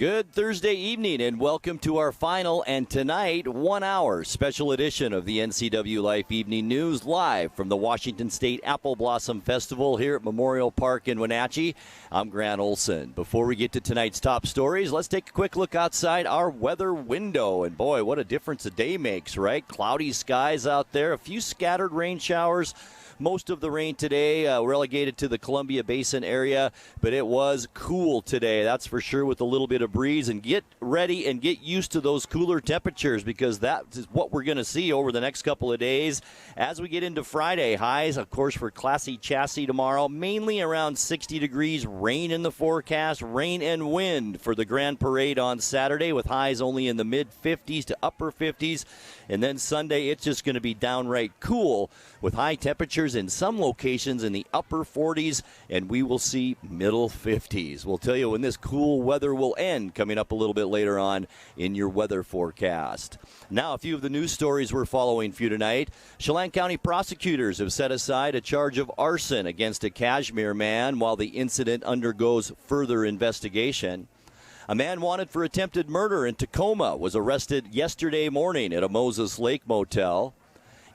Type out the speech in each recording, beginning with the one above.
Good Thursday evening and welcome to our final and tonight 1 hour special edition of the NCWLIFE Evening News live from the Washington State Apple Blossom Festival here at Memorial Park in Wenatchee. I'm Grant Olson. Before we get to tonight's top stories, let's take a quick look outside our weather window. And boy, what a difference a day makes, right? Cloudy skies out there, a few scattered rain showers. Most of the rain today relegated to the Columbia Basin area, but it was cool today, that's for sure, with a little bit of breeze. And get ready and get used to those cooler temperatures because that is what we're going to see over the next couple of days. As we get into Friday, highs, of course, for Classy Chassis tomorrow, mainly around 60 degrees, rain in the forecast, rain and wind for the Grand Parade on Saturday with highs only in the mid-50s to upper 50s. And then Sunday, it's just going to be downright cool with high temperatures in some locations in the upper 40s, and we will see middle 50s. We'll tell you when this cool weather will end coming up a little bit later on in your weather forecast. Now, a few of the news stories we're following for you tonight. Chelan County prosecutors have set aside a charge of arson against a Kashmir man while the incident undergoes further investigation. A man wanted for attempted murder in Tacoma was arrested yesterday morning at a Moses Lake motel.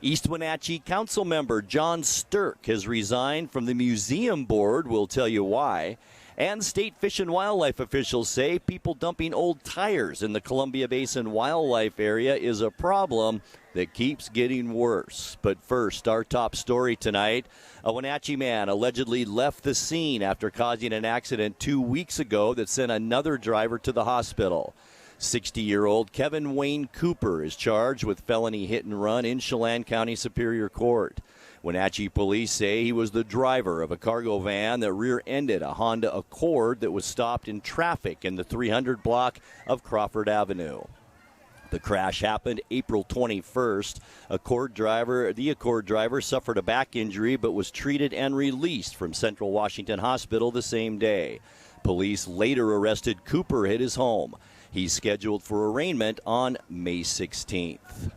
East Wenatchee Council member John Stirk has resigned from the museum board. We'll tell you why. And state fish and wildlife officials say people dumping old tires in the Columbia Basin wildlife area is a problem that keeps getting worse. But first, our top story tonight. A Wenatchee man allegedly left the scene after causing an accident 2 weeks ago that sent another driver to the hospital. 60-year-old Kevin Wayne Cooper is charged with felony hit and run in Chelan County Superior Court. Wenatchee police say he was the driver of a cargo van that rear-ended a Honda Accord that was stopped in traffic in the 300 block of Crawford Avenue. The crash happened April 21st. The Accord driver suffered a back injury but was treated and released from Central Washington Hospital the same day. Police later arrested Cooper at his home. He's scheduled for arraignment on May 16th.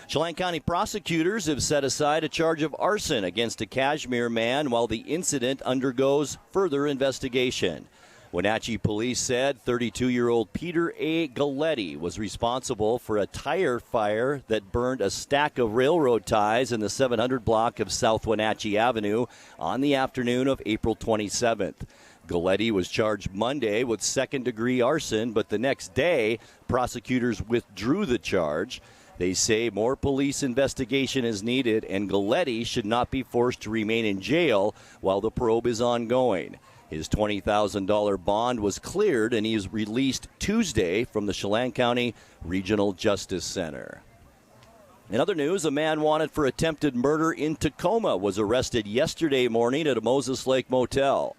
Chelan County prosecutors have set aside a charge of arson against a Kashmir man while the incident undergoes further investigation. Wenatchee police said 32-year-old Peter A. Galletti was responsible for a tire fire that burned a stack of railroad ties in the 700 block of South Wenatchee Avenue on the afternoon of April 27th. Galletti was charged Monday with second-degree arson, but the next day, prosecutors withdrew the charge. They say more police investigation is needed, and Galletti should not be forced to remain in jail while the probe is ongoing. His $20,000 bond was cleared, and he is released Tuesday from the Chelan County Regional Justice Center. In other news, a man wanted for attempted murder in Tacoma was arrested yesterday morning at a Moses Lake motel.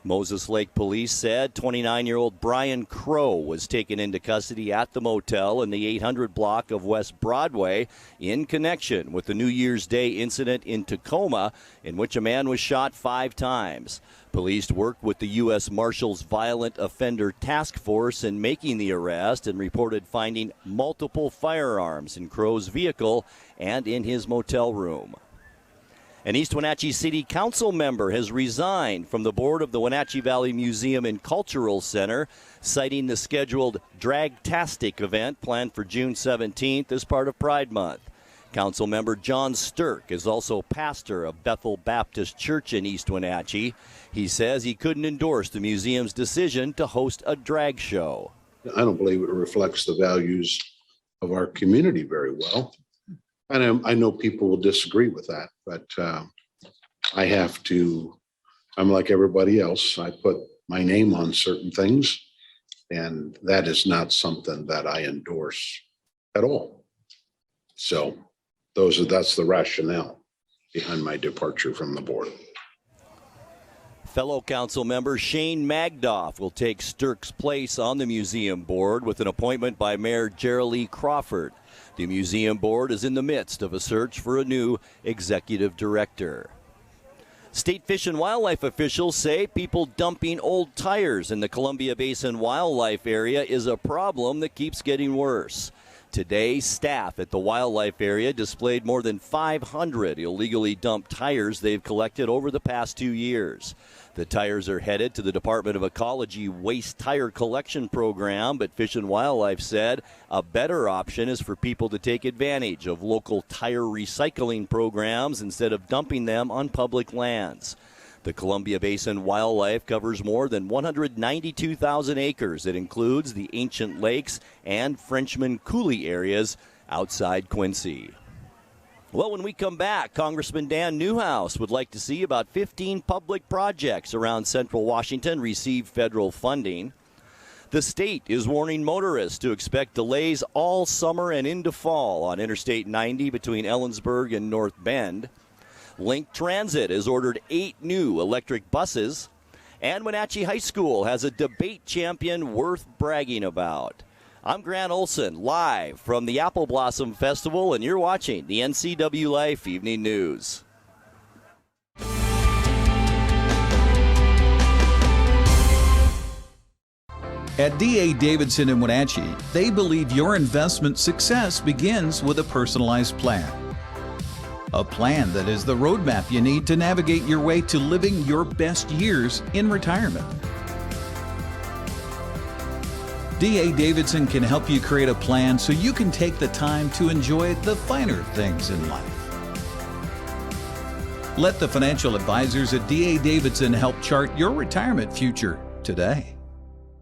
Moses Lake police said 29-year-old Brian Crow was taken into custody at the motel in the 800 block of West Broadway in connection with the New Year's Day incident in Tacoma in which a man was shot 5 times. Police worked with the U.S. Marshals Violent Offender Task Force in making the arrest and reported finding multiple firearms in Crow's vehicle and in his motel room. An East Wenatchee City Council member has resigned from the board of the Wenatchee Valley Museum and Cultural Center, citing the scheduled Dragtastic event planned for June 17th as part of Pride Month. Council member John Stirk is also pastor of Bethel Baptist Church in East Wenatchee. He says he couldn't endorse the museum's decision to host a drag show. I don't believe it reflects the values of our community very well. And I know people will disagree with that, but I'm like everybody else. I put my name on certain things, and that is not something that I endorse at all. So that's the rationale behind my departure from the board. Fellow council member Shane Magdoff will take Stirk's place on the museum board with an appointment by Mayor Gerald Crawford. The museum board is in the midst of a search for a new executive director. State fish and wildlife officials say people dumping old tires in the Columbia Basin wildlife area is a problem that keeps getting worse. Today, staff at the wildlife area displayed more than 500 illegally dumped tires they've collected over the past 2 years. The tires are headed to the Department of Ecology Waste Tire Collection Program, but Fish and Wildlife said a better option is for people to take advantage of local tire recycling programs instead of dumping them on public lands. The Columbia Basin Wildlife covers more than 192,000 acres. It includes the ancient lakes and Frenchman Coulee areas outside Quincy. Well, when we come back, Congressman Dan Newhouse would like to see about 15 public projects around central Washington receive federal funding. The state is warning motorists to expect delays all summer and into fall on Interstate 90 between Ellensburg and North Bend. Link Transit has ordered 8 new electric buses. And Wenatchee High School has a debate champion worth bragging about. I'm Grant Olson, live from the Apple Blossom Festival, and you're watching the NCWLIFE Evening News. At D.A. Davidson in Wenatchee, they believe your investment success begins with a personalized plan. A plan that is the roadmap you need to navigate your way to living your best years in retirement. D.A. Davidson can help you create a plan so you can take the time to enjoy the finer things in life. Let the financial advisors at D.A. Davidson help chart your retirement future today.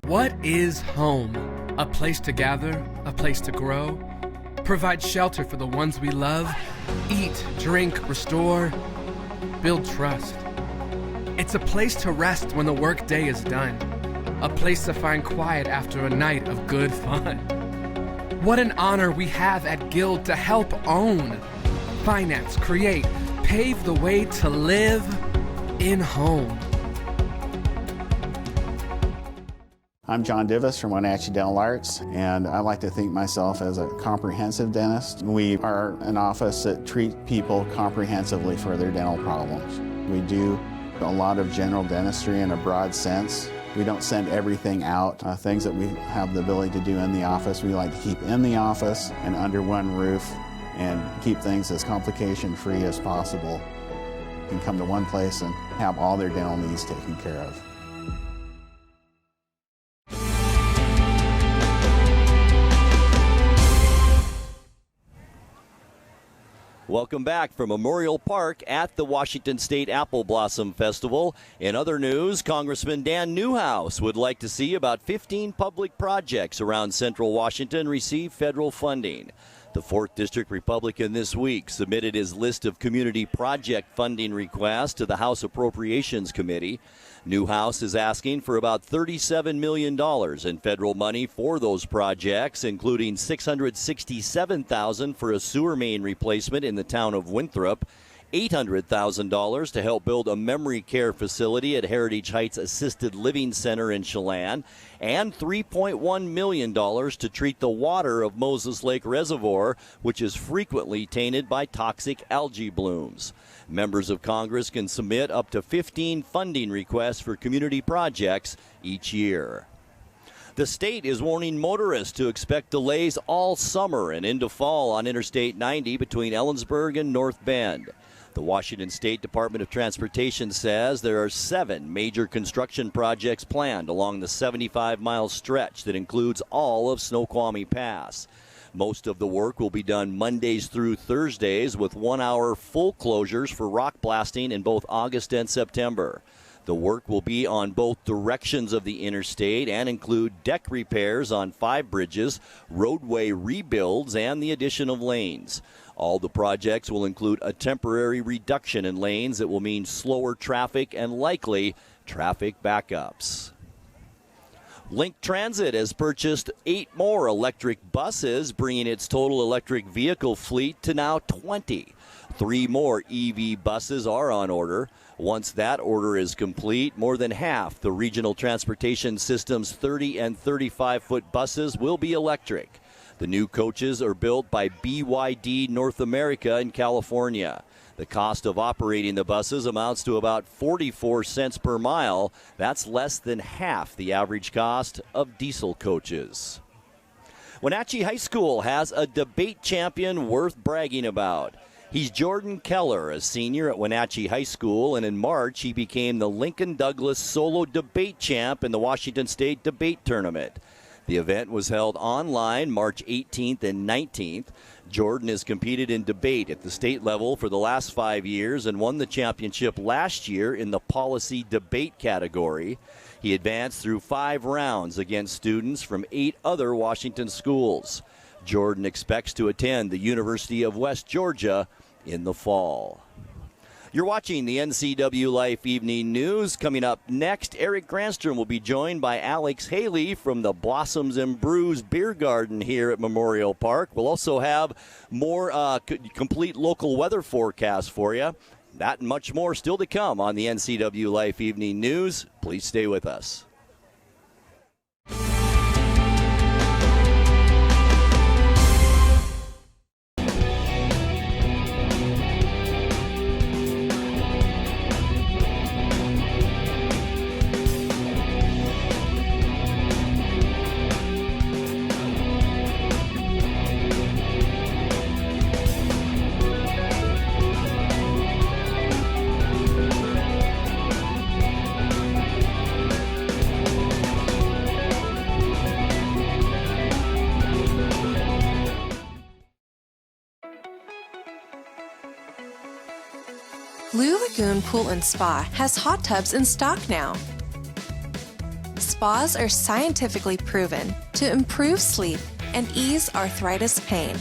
What is home? A place to gather, a place to grow, provide shelter for the ones we love, eat, drink, restore, build trust. It's a place to rest when the workday is done, a place to find quiet after a night of good fun. What an honor we have at Guild to help own, finance, create, pave the way to live in home. I'm John Divis from Wenatchee Dental Arts, and I like to think myself as a comprehensive dentist. We are an office that treats people comprehensively for their dental problems. We do a lot of general dentistry in a broad sense. We don't send everything out. Things that we have the ability to do in the office, we like to keep in the office and under one roof and keep things as complication-free as possible. You can come to one place and have all their dental needs taken care of. Welcome back from Memorial Park at the Washington State Apple Blossom Festival. In other news, Congressman Dan Newhouse would like to see about 15 public projects around central Washington receive federal funding. The 4th District Republican this week submitted his list of community project funding requests to the House Appropriations Committee. Newhouse is asking for about $37 million in federal money for those projects, including $667,000 for a sewer main replacement in the town of Winthrop, $800,000 to help build a memory care facility at Heritage Heights Assisted Living Center in Chelan, and $3.1 million to treat the water of Moses Lake Reservoir, which is frequently tainted by toxic algae blooms. Members of Congress can submit up to 15 funding requests for community projects each year. The state is warning motorists to expect delays all summer and into fall on Interstate 90 between Ellensburg and North Bend. The Washington State Department of Transportation says there are 7 major construction projects planned along the 75-mile stretch that includes all of Snoqualmie Pass. Most of the work will be done Mondays through Thursdays with 1-hour full closures for rock blasting in both August and September. The work will be on both directions of the interstate and include deck repairs on 5 bridges, roadway rebuilds, and the addition of lanes. All the projects will include a temporary reduction in lanes that will mean slower traffic and likely traffic backups. Link Transit has purchased 8 more electric buses, bringing its total electric vehicle fleet to now 20. 3 more EV buses are on order. Once that order is complete, more than half the regional transportation system's 30 and 35-foot buses will be electric. The new coaches are built by BYD North America in California. The cost of operating the buses amounts to about 44 cents per mile. That's less than half the average cost of diesel coaches. Wenatchee High School has a debate champion worth bragging about. He's Jordan Keller, a senior at Wenatchee High School, and in March he became the Lincoln Douglas solo debate champ in the Washington State Debate Tournament. The event was held online March 18th and 19th. Jordan has competed in debate at the state level for the last 5 years and won the championship last year in the policy debate category. He advanced through 5 rounds against students from 8 other Washington schools. Jordan expects to attend the University of West Georgia in the fall. You're watching the NCWLIFE Evening News. Coming up next, Eric Granstrom will be joined by Alex Haley from the Blossoms and Brews Beer Garden here at Memorial Park. We'll also have more complete local weather forecast for you. That and much more still to come on the NCWLIFE Evening News. Please stay with us. Blue Lagoon Pool and Spa has hot tubs in stock now. Spas are scientifically proven to improve sleep and ease arthritis pain.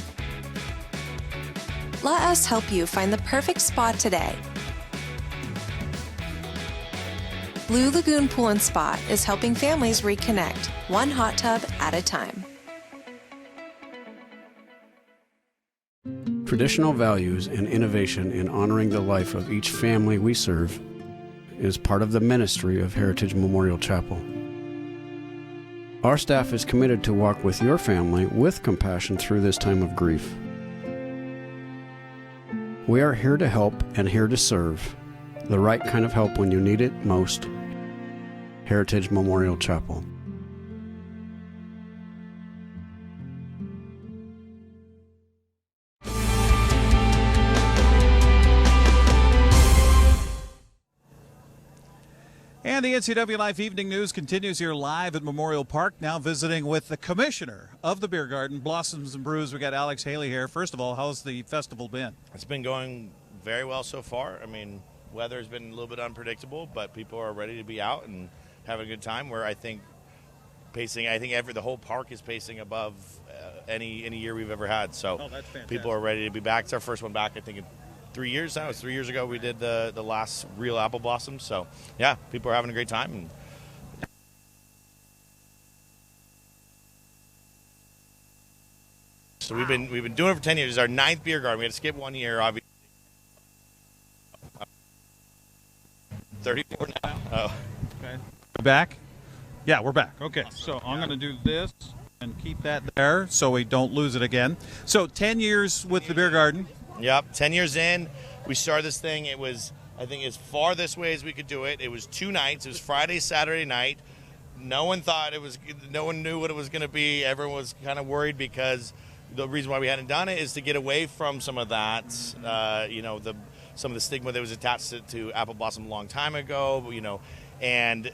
Let us help you find the perfect spa today. Blue Lagoon Pool and Spa is helping families reconnect, one hot tub at a time. Traditional values and innovation in honoring the life of each family we serve is part of the ministry of Heritage Memorial Chapel. Our staff is committed to walk with your family with compassion through this time of grief. We are here to help and here to serve, the right kind of help when you need it most. Heritage Memorial Chapel. And the NCWLIFE Evening News continues here live at Memorial Park, now visiting with the commissioner of the beer garden, Blossoms and Brews. We got Alex Haley here. First of all, how's the festival been? It's been going very well so far. I mean, weather's been a little bit unpredictable, but people are ready to be out and having a good time. Where I think the whole park is pacing above any year we've ever had. So that's fantastic. People are ready to be back. It's our first one back, I think, in 3 years now. It was 3 years ago we did the last real apple blossom. So yeah, people are having a great time. And so we've been doing it for 10 years. It's our 9th beer garden. We had to skip 1 year, obviously. 34 now. Oh. Okay. Back? Yeah, we're back. Okay, so I'm going to do this and keep that there so we don't lose it again. So 10 years with the beer garden. Yep, 10 years in, we started this thing. It was, I think, as far this way as we could do it. It was 2 nights. It was Friday, Saturday night. No one knew what it was going to be. Everyone was kind of worried because the reason why we hadn't done it is to get away from some of that, some of the stigma that was attached to apple blossom a long time ago, and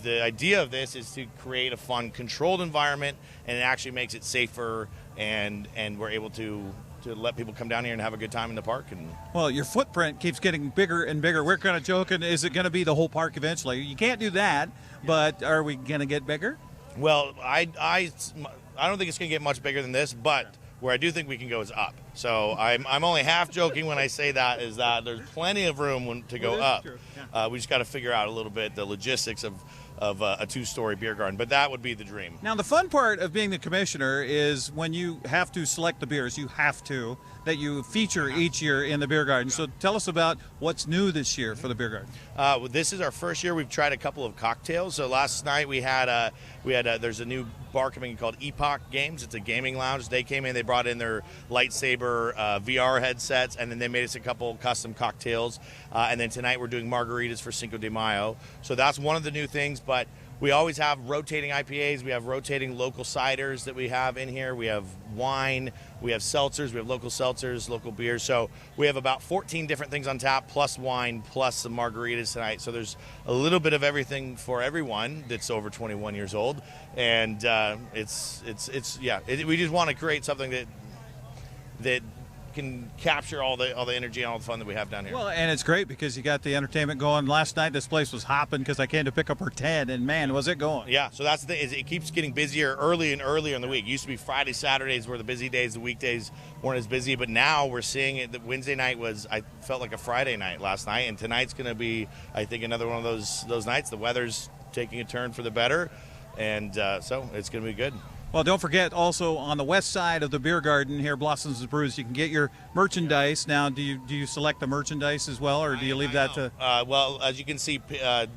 the idea of this is to create a fun, controlled environment, and it actually makes it safer, and we're able to let people come down here and have a good time in the park. And well, your footprint keeps getting bigger and bigger. We're kind of joking, is it going to be the whole park eventually? You can't do that, but are we going to get bigger? Well, I don't think it's going to get much bigger than this, but where I do think we can go is up. So I'm only half joking when I say that, is that there's plenty of room to go up. Yeah. We just got to figure out a little bit the logistics of a 2-story beer garden, but that would be the dream. Now, the fun part of being the commissioner is when you have to select the beers, that you feature each year in the beer garden. So tell us about what's new this year for the beer garden. Well, this is our first year. We've tried a couple of cocktails. So last night there's a new bar coming in called Epoch Games. It's a gaming lounge. They came in, they brought in their lightsaber VR headsets, and then they made us a couple custom cocktails. And then tonight we're doing margaritas for Cinco de Mayo. So that's one of the new things, but we always have rotating IPAs. We have rotating local ciders that we have in here. We have wine. We have seltzers. We have local seltzers, local beers. So we have about 14 different things on tap, plus wine, plus some margaritas tonight. So there's a little bit of everything for everyone that's over 21 years old. And we just want to create something that can capture all the energy and all the fun that we have down here. Well, and it's great because you got the entertainment going. Last night this place was hopping because I came to pick up her Ted, and man, was it going. Yeah, so that's the thing, is it keeps getting busier early and earlier in the week. It used to be Friday, Saturdays were the busy days, the weekdays weren't as busy, but now we're seeing it that Wednesday night I felt like a Friday night last night, and tonight's going to be, I think, another one of those nights. The weather's taking a turn for the better, and so it's going to be good. Well, don't forget also on the west side of the beer garden here, Blossoms and Brews, you can get your merchandise. Now, do you select the merchandise as well, or do you leave that to? Well, as you can see,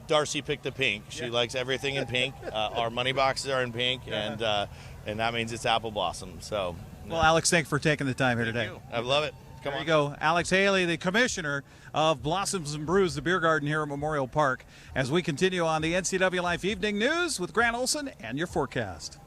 Darcy picked the pink. She likes everything in pink. Our money boxes are in pink, and that means it's apple blossom. So. Well, Alex, thanks for taking the time here today. I love it. There you go. Alex Haley, the commissioner of Blossoms and Brews, the beer garden here at Memorial Park, as we continue on the NCWLIFE Evening News with Grant Olson and your forecast.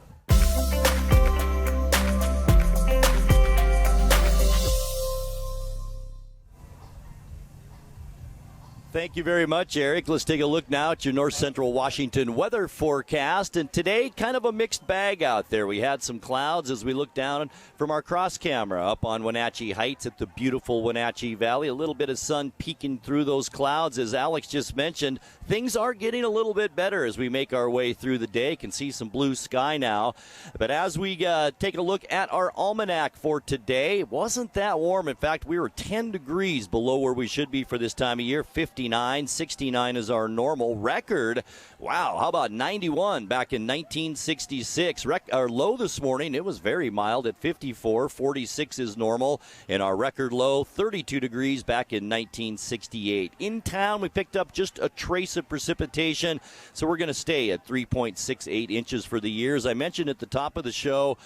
Thank you very much, Eric. Let's take a look now at your north central Washington weather forecast. And today, kind of a mixed bag out there. We had some clouds as we look down from our cross camera up on Wenatchee Heights at the beautiful Wenatchee Valley. A little bit of sun peeking through those clouds. As Alex just mentioned, things are getting a little bit better as we make our way through the day. Can see some blue sky now. But as we take a look at our almanac for today, it wasn't that warm. In fact, we were 10 degrees below where we should be for this time of year. 69 is our normal record. Wow, how about 91 back in 1966? Our low this morning, it was very mild at 54. 46 is normal. And our record low, 32 degrees back in 1968. In town, we picked up just a trace of precipitation, so we're going to stay at 3.68 inches for the year. As I mentioned at the top of the show,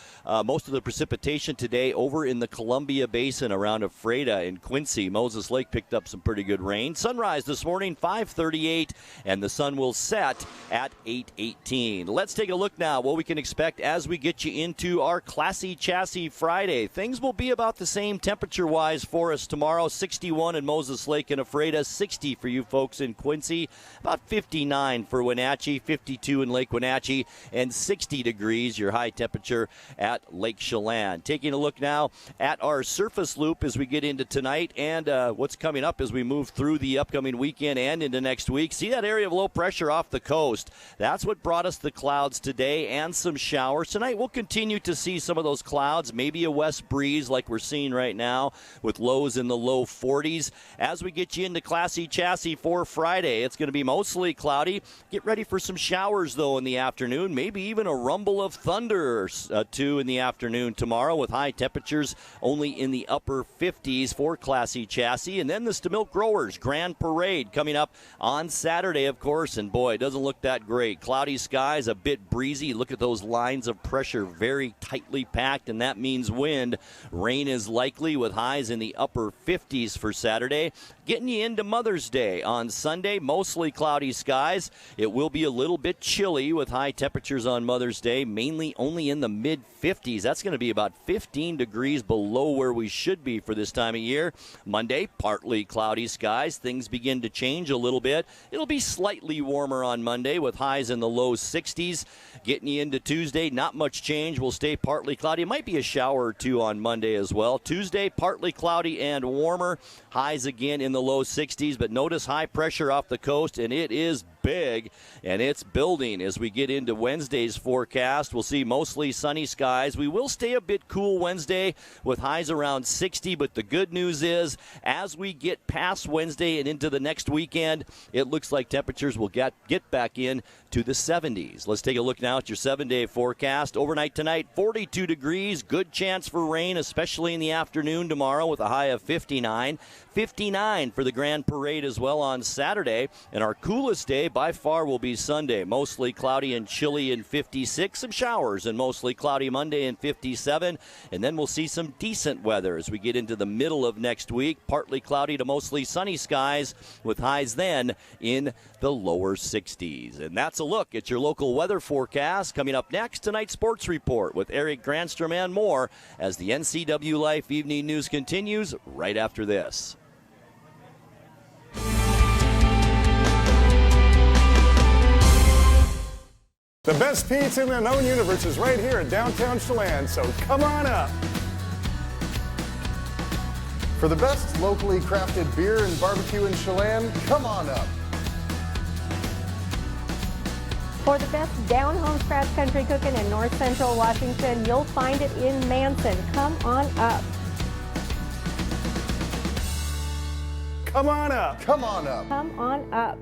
most of the precipitation today over in the Columbia Basin around Ephrata and Quincy. Moses Lake picked up some pretty good rain. Sunrise this morning, 5:38, and the sun will set at 8:18. Let's take a look now what we can expect as we get you into our Classy Chassis Friday. Things will be about the same temperature-wise for us tomorrow. 61 in Moses Lake and Ephrata, 60 for you folks in Quincy, about 59 for Wenatchee, 52 in Lake Wenatchee, and 60 degrees, your high temperature at Lake Chelan. Taking a look now at our surface loop as we get into tonight and what's coming up as we move through the upcoming weekend and into next week. See that area of low pressure off the coast? That's what brought us the clouds today and some showers. Tonight we'll continue to see some of those clouds, maybe a west breeze like we're seeing right now with lows in the low 40s. As we get you into Classy Chassis for Friday, it's going to be mostly cloudy. Get ready for some showers, though, in the afternoon. Maybe even a rumble of thunder, too, in the afternoon tomorrow with high temperatures only in the upper 50s for Classy Chassis. And then the Stamilk Growers Grand Parade coming up on Saturday, of course. And, boy, it doesn't look that great. Cloudy skies, a bit breezy. Look at those lines of pressure very tightly packed, and that means wind. Rain is likely with highs in the upper 50s for Saturday. Getting you into Mother's Day on Sunday, mostly cloudy skies. It will be a little bit chilly with high temperatures on Mother's Day, mainly only in the mid-50s. That's going to be about 15 degrees below where we should be for this time of year. Monday, partly cloudy skies. Things begin to change a little bit. It'll be slightly warmer on Monday with highs in the low 60s. Getting you into Tuesday, not much change. We'll stay partly cloudy. It might be a shower or two on Monday as well. Tuesday, partly cloudy and warmer. Highs again in the low 60s, but notice high pressure off the coast, and it is big, and it's building as we get into Wednesday's forecast. We'll see mostly sunny skies. We will stay a bit cool Wednesday with highs around 60, but the good news is as we get past Wednesday and into the next weekend, it looks like temperatures will get back in to the 70s. Let's take a look now at your 7-day forecast. Overnight tonight, 42 degrees. Good chance for rain, especially in the afternoon tomorrow with a high of 59. 59 for the Grand Parade as well on Saturday. And our coolest day by far will be Sunday. Mostly cloudy and chilly in 56. Some showers and mostly cloudy Monday in 57. And then we'll see some decent weather as we get into the middle of next week. Partly cloudy to mostly sunny skies with highs then in the lower 60s. And that's a look at your local weather forecast. Coming up next, tonight's sports report with Eric Granstrom and more as the NCW Life Evening News continues right after this. The best pizza in the known universe is right here in downtown Chelan, so come on up. For the best locally crafted beer and barbecue in Chelan, come on up. For the best down-home scratch country cooking in north central Washington, you'll find it in Manson. Come on up. Come on up. Come on up. Come on up.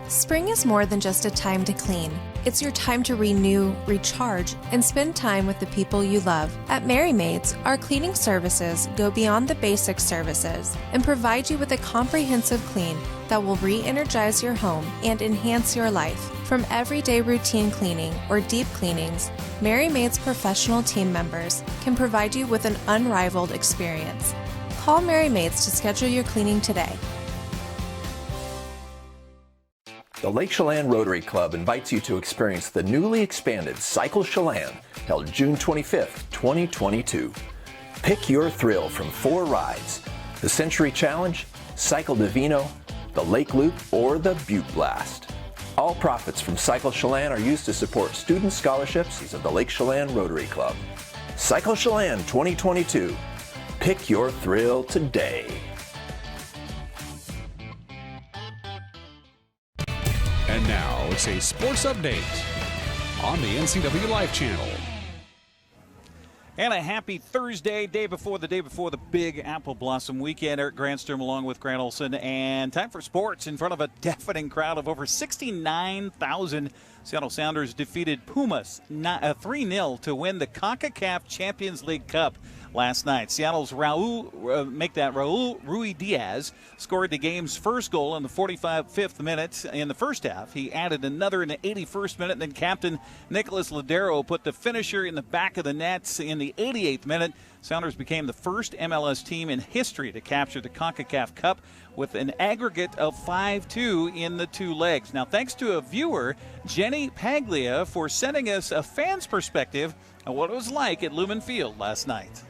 Spring is more than just a time to clean. It's your time to renew, recharge, and spend time with the people you love. At Merry Maids, our cleaning services go beyond the basic services and provide you with a comprehensive clean that will re-energize your home and enhance your life. From everyday routine cleaning or deep cleanings, Merry Maids professional team members can provide you with an unrivaled experience. Call Merry Maids to schedule your cleaning today. The Lake Chelan Rotary Club invites you to experience the newly expanded Cycle Chelan, held June 25th, 2022. Pick your thrill from 4 rides: the Century Challenge, Cycle Divino, the Lake Loop, or the Butte Blast. All profits from Cycle Chelan are used to support student scholarships of the Lake Chelan Rotary Club. Cycle Chelan 2022. Pick your thrill today. And now it's a sports update on the NCW Life channel. And a happy Thursday, day before the big Apple Blossom weekend. Eric Granstrom along with Grant Olson. And time for sports in front of a deafening crowd of over 69,000. Seattle Sounders defeated Pumas 3-0 to win the CONCACAF Champions League Cup last night. Seattle's Raul Ruidiaz scored the game's first goal in the 45th minute in the first half. He added another in the 81st minute, and then captain Nicholas Ladero put the finisher in the back of the net in the 88th minute. Sounders became the first MLS team in history to capture the CONCACAF Cup with an aggregate of 5-2 in the 2 legs. Now, thanks to a viewer, Jenny Paglia, for sending us a fan's perspective of what it was like at Lumen Field last night.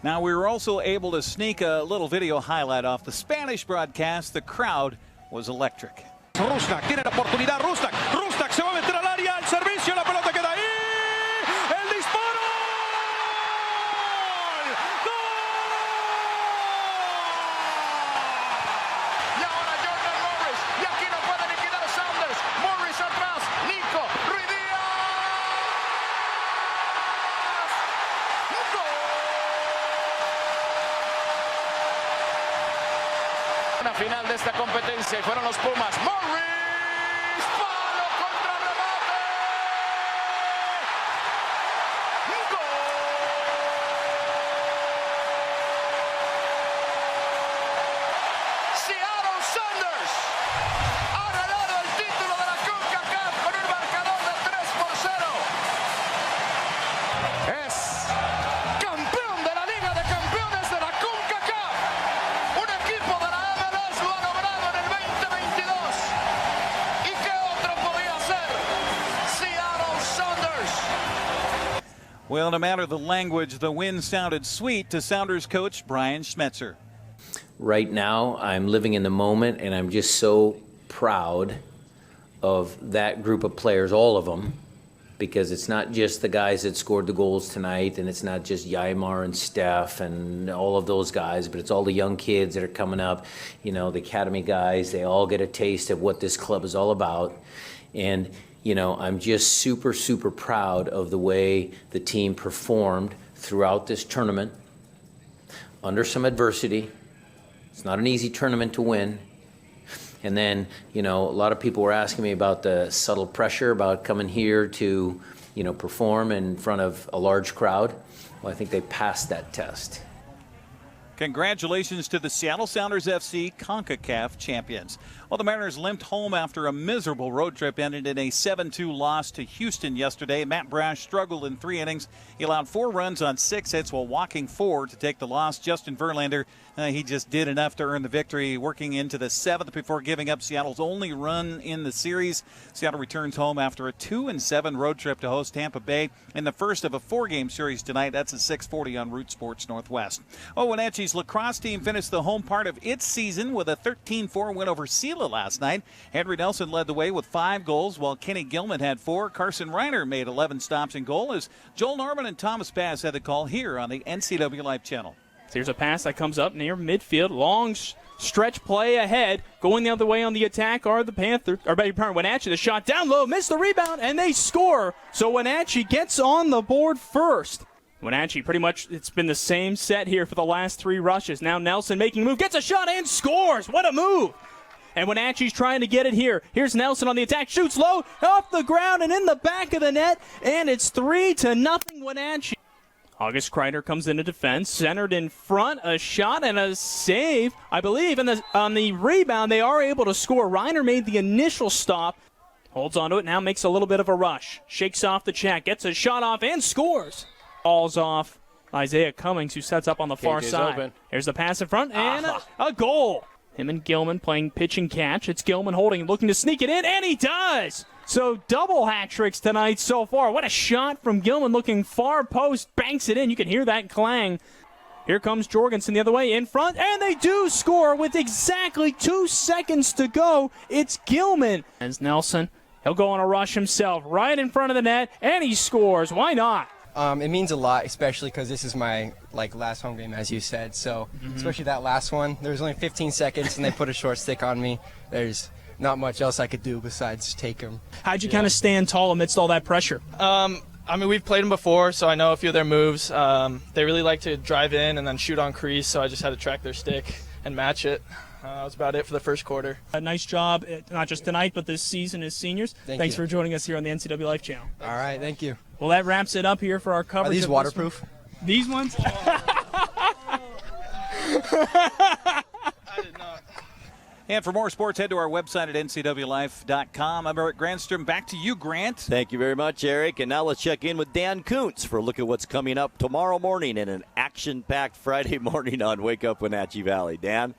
Now, we were also able to sneak a little video highlight off the Spanish broadcast. The crowd was electric. Rusnak tiene la oportunidad. Rusnak se va a meter al área. El servicio, la pelota queda ahí. El disparo. ¡Gol! Y ahora Jordan Morris. Y aquí no puede liquidar a Sounders. Morris atrás. Nico Ruidíaz. ¡Gol! Una final de esta competencia y fueron los Pumas. Morris, palo contra remate. ¡Gol! Seattle Sounders ha ganado el título de la CONCACAF con un marcador de 3-0. Es campeón de la Liga de Campeones de la CONCACAF. Un equipo de la MLS lo ha logrado en el 2022. ¿Y qué otro podía ser? Seattle Sounders. Well, no matter the language, the win sounded sweet to Sounders coach Brian Schmetzer. Right now, I'm living in the moment, and I'm just so proud of that group of players, all of them, because it's not just the guys that scored the goals tonight, and it's not just Yaimar and Steph and all of those guys, but it's all the young kids that are coming up, you know, the academy guys. They all get a taste of what this club is all about. And, you know, I'm just super, super proud of the way the team performed throughout this tournament under some adversity. It's not an easy tournament to win. And then, a lot of people were asking me about the subtle pressure about coming here to, perform in front of a large crowd. Well, I think they passed that test. Congratulations to the Seattle Sounders FC CONCACAF champions. Well, the Mariners limped home after a miserable road trip ended in a 7-2 loss to Houston yesterday. Matt Brash struggled in 3 innings. He allowed 4 runs on 6 hits while walking 4 to take the loss. Justin Verlander, he just did enough to earn the victory, working into the 7th before giving up Seattle's only run in the series. Seattle returns home after a 2-7 road trip to host Tampa Bay in the first of a 4-game series tonight. That's at 6:40 on Root Sports Northwest. Wenatchee's lacrosse team finished the home part of its season with a 13-4 win over Sela last night. Henry Nelson led the way with 5 goals, while Kenny Gilman had 4. Carson Reiner made 11 stops in goal as Joel Norman and Thomas Bass had the call here on the NCW Life channel. So here's a pass that comes up near midfield. Long stretch play ahead. Going the other way on the attack are the Panthers. Wenatchee, the shot down low, missed the rebound, and they score. So Wenatchee gets on the board first. Wenatchee, pretty much, it's been the same set here for the last 3 rushes. Now Nelson making a move, gets a shot and scores. What a move. And Wenatchee's trying to get it here. Here's Nelson on the attack, shoots low, off the ground and in the back of the net, and it's 3-0 Wenatchee. August Kreider comes into defense, centered in front, a shot and a save, I believe. And on the rebound, they are able to score. Reiner made the initial stop, holds onto it, now makes a little bit of a rush. Shakes off the check, gets a shot off and scores. Falls off Isaiah Cummings, who sets up on the far side. Open. Here's the pass in front and a goal. Him and Gilman playing pitch and catch. It's Gilman holding, looking to sneak it in, and he does! So double hat tricks tonight so far. What a shot from Gilman, looking far post, banks it in. You can hear that clang. Here comes Jorgensen the other way in front, and they do score with exactly 2 seconds to go. It's Gilman. As Nelson, he'll go on a rush himself, right in front of the net, and he scores. Why not? It means a lot, especially because this is my last home game, as you said. So especially that last one, there was only 15 seconds, and they put a short stick on me. There's not much else I could do besides take him. How'd you kind of stand tall amidst all that pressure? We've played them before, so I know a few of their moves. They really like to drive in and then shoot on crease, so I just had to track their stick and match it. That was about it for the first quarter. A nice job, not just tonight, but this season as seniors. Thanks for joining us here on the NCW Life channel. All right, thank you. Well, that wraps it up here for our coverage. Are these waterproof? These ones? And for more sports, head to our website at ncwlife.com. I'm Eric Grandstrom. Back to you, Grant. Thank you very much, Eric. And now let's check in with Dan Kuntz for a look at what's coming up tomorrow morning in an action-packed Friday morning on Wake Up Wenatchee Valley. Dan?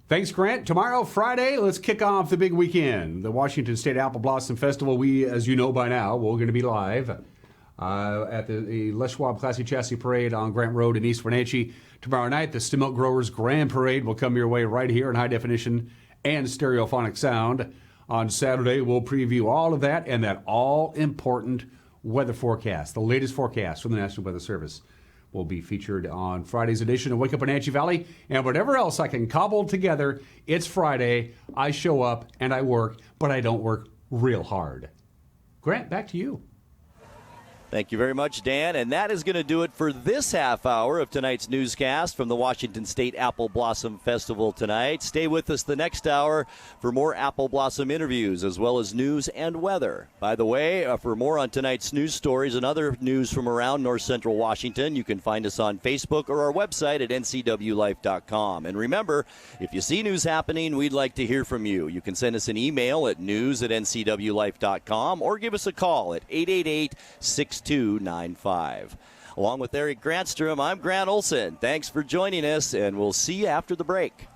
Thanks, Grant. Tomorrow, Friday, let's kick off the big weekend. The Washington State Apple Blossom Festival. We, as you know by now, we're going to be live at the Les Schwab Classy Chassis Parade on Grant Road in East Wenatchee. Tomorrow night, the Stem Milk Growers Grand Parade will come your way right here in high definition and stereophonic sound. On Saturday, we'll preview all of that and that all-important weather forecast. The latest forecast from the National Weather Service will be featured on Friday's edition of Wake Up Wenatchee Valley. And whatever else I can cobble together, it's Friday. I show up and I work, but I don't work real hard. Grant, back to you. Thank you very much, Dan. And that is going to do it for this half hour of tonight's newscast from the Washington State Apple Blossom Festival tonight. Stay with us the next hour for more Apple Blossom interviews as well as news and weather. By the way, for more on tonight's news stories and other news from around North Central Washington, you can find us on Facebook or our website at ncwlife.com. And remember, if you see news happening, we'd like to hear from you. You can send us an email at news@ncwlife.com or give us a call at 888-6295. Along with Eric Grantstrom, I'm Grant Olson. Thanks for joining us, and we'll see you after the break.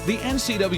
The NCWLIFE